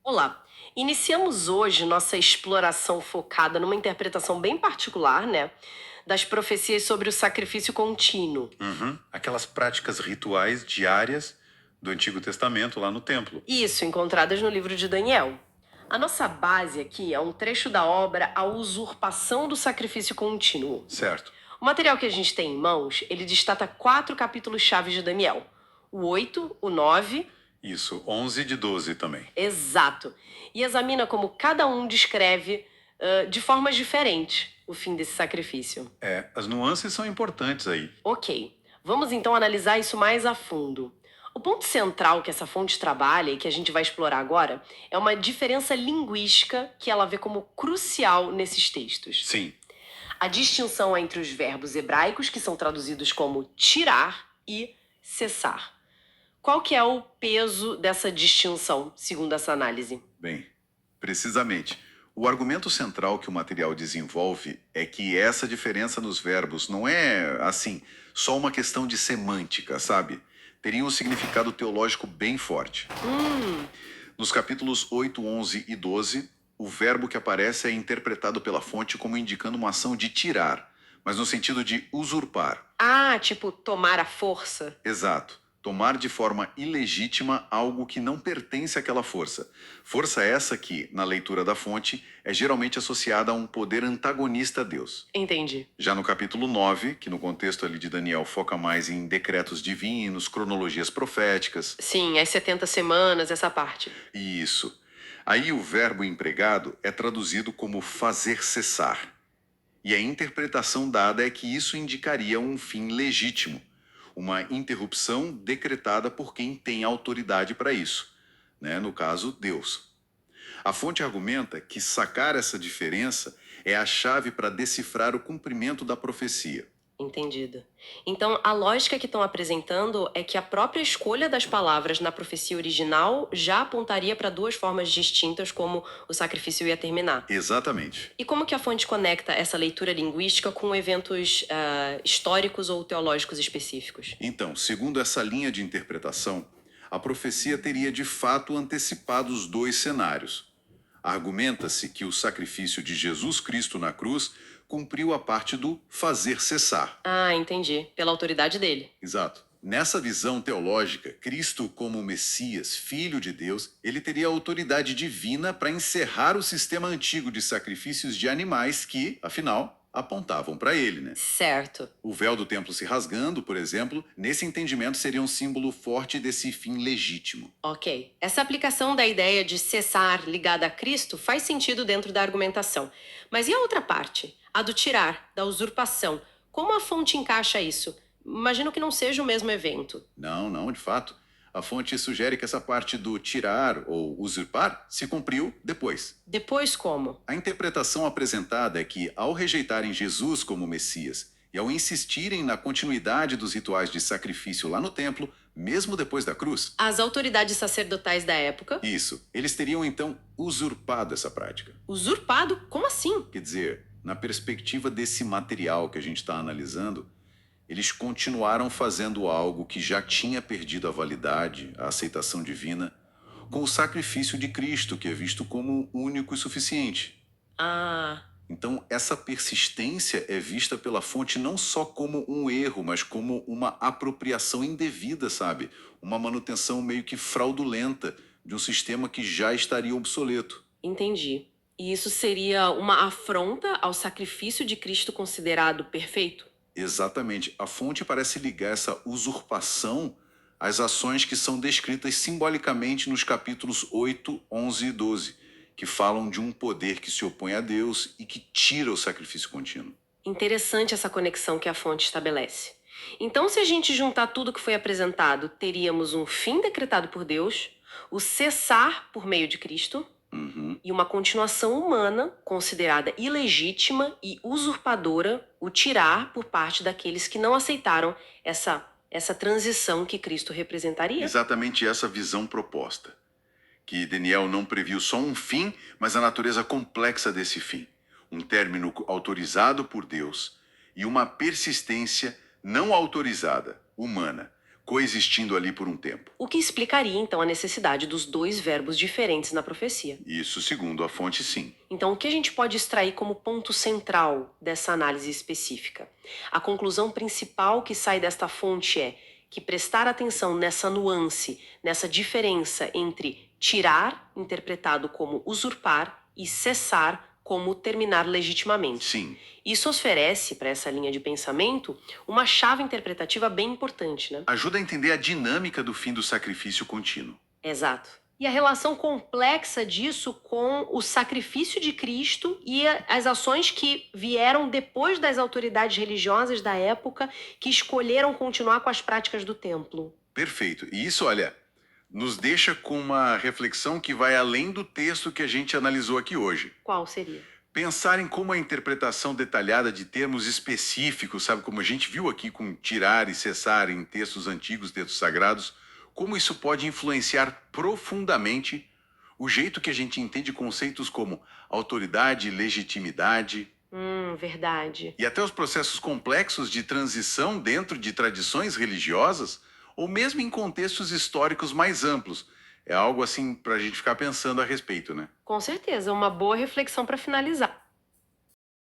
Olá! Iniciamos hoje nossa exploração focada numa interpretação bem particular, né, das profecias sobre o sacrifício contínuo. Uhum. Aquelas práticas rituais diárias do Antigo Testamento lá no templo. Isso, encontradas no livro de Daniel. A nossa base aqui é um trecho da obra A Usurpação do Sacrifício Contínuo. Certo. O material que a gente tem em mãos, ele destaca quatro capítulos chaves de Daniel. O 8, o 9. Isso, 11 de 12 também. Exato. E examina como cada um descreve, de formas diferentes, o fim desse sacrifício. É, as nuances são importantes aí. Ok, vamos então analisar isso mais a fundo. O ponto central que essa fonte trabalha e que a gente vai explorar agora é uma diferença linguística que ela vê como crucial nesses textos. Sim. A distinção entre os verbos hebraicos, que são traduzidos como tirar e cessar. Qual que é o peso dessa distinção, segundo essa análise? Bem, precisamente. O argumento central que o material desenvolve é que essa diferença nos verbos não é, assim, só uma questão de semântica, sabe? Teria um significado teológico bem forte. Hum, Nos capítulos 8, 11 e 12, o verbo que aparece é interpretado pela fonte como indicando uma ação de tirar, mas no sentido de usurpar. tipo, tomar a força. Exato. Tomar de forma ilegítima algo que não pertence àquela força. Força essa que, na leitura da fonte, é geralmente associada a um poder antagonista a Deus. Entendi. Já no capítulo 9, que no contexto ali de Daniel foca mais em decretos divinos, cronologias proféticas. Sim, as 70 semanas, essa parte. Isso. Aí o verbo empregado é traduzido como fazer cessar. E a interpretação dada é que isso indicaria um fim legítimo, uma interrupção decretada por quem tem autoridade para isso, né? No caso, Deus. A fonte argumenta que sacar essa diferença é a chave para decifrar o cumprimento da profecia. Entendido. Então, a lógica que estão apresentando é que a própria escolha das palavras na profecia original já apontaria para duas formas distintas como o sacrifício ia terminar. Exatamente. E como que a fonte conecta essa leitura linguística com eventos históricos ou teológicos específicos? Então, segundo essa linha de interpretação, a profecia teria de fato antecipado os dois cenários. Argumenta-se que o sacrifício de Jesus Cristo na cruz cumpriu a parte do fazer cessar. Ah, entendi. Pela autoridade dele. Exato. Nessa visão teológica, Cristo, como Messias, Filho de Deus, ele teria autoridade divina para encerrar o sistema antigo de sacrifícios de animais que, afinal, apontavam para ele, né? Certo. O véu do templo se rasgando, por exemplo, nesse entendimento seria um símbolo forte desse fim legítimo. Ok. Essa aplicação da ideia de cessar ligada a Cristo faz sentido dentro da argumentação. Mas e a outra parte? A do tirar, da usurpação. Como a fonte encaixa isso? Imagino que não seja o mesmo evento. Não, não, de fato. A fonte sugere que essa parte do tirar ou usurpar se cumpriu depois. Depois como? A interpretação apresentada é que, ao rejeitarem Jesus como Messias e ao insistirem na continuidade dos rituais de sacrifício lá no templo, mesmo depois da cruz, As autoridades sacerdotais da época. isso, eles teriam então usurpado essa prática. Usurpado? Como assim? Quer dizer, na perspectiva desse material que a gente está analisando, eles continuaram fazendo algo que já tinha perdido a validade, a aceitação divina, com o sacrifício de Cristo, que é visto como único e suficiente. Ah, Então, essa persistência é vista pela fonte não só como um erro, mas como uma apropriação indevida, sabe? Uma manutenção meio que fraudulenta de um sistema que já estaria obsoleto. entendi. E isso seria uma afronta ao sacrifício de Cristo considerado perfeito? Exatamente. A fonte parece ligar essa usurpação às ações que são descritas simbolicamente nos capítulos 8, 11 e 12, que falam de um poder que se opõe a Deus e que tira o sacrifício contínuo. Interessante essa conexão que a fonte estabelece. Então, se a gente juntar tudo que foi apresentado, teríamos um fim decretado por Deus, o cessar por meio de Cristo Uhum. e uma continuação humana considerada ilegítima e usurpadora, o tirar por parte daqueles que não aceitaram essa transição que Cristo representaria. Exatamente essa visão proposta, que Daniel não previu só um fim, mas a natureza complexa desse fim. Um término autorizado por Deus e uma persistência não autorizada, humana, coexistindo ali por um tempo. O que explicaria, então, a necessidade dos dois verbos diferentes na profecia. Isso segundo a fonte, sim. Então, o que a gente pode extrair como ponto central dessa análise específica? A conclusão principal que sai desta fonte é que prestar atenção nessa nuance, nessa diferença entre tirar, interpretado como usurpar, e cessar, como terminar legitimamente. Sim. Isso oferece, para essa linha de pensamento, uma chave interpretativa bem importante, né? Ajuda a entender a dinâmica do fim do sacrifício contínuo. Exato. E a relação complexa disso com o sacrifício de Cristo e as ações que vieram depois das autoridades religiosas da época que escolheram continuar com as práticas do templo. Perfeito. E isso, olha, nos deixa com uma reflexão que vai além do texto que a gente analisou aqui hoje. Qual seria? Pensar em como a interpretação detalhada de termos específicos, sabe, como a gente viu aqui com tirar e cessar em textos antigos, textos sagrados, como isso pode influenciar profundamente o jeito que a gente entende conceitos como autoridade, legitimidade Verdade. e até os processos complexos de transição dentro de tradições religiosas ou mesmo em contextos históricos mais amplos. É algo assim para a gente ficar pensando a respeito, né? Com certeza, uma boa reflexão para finalizar.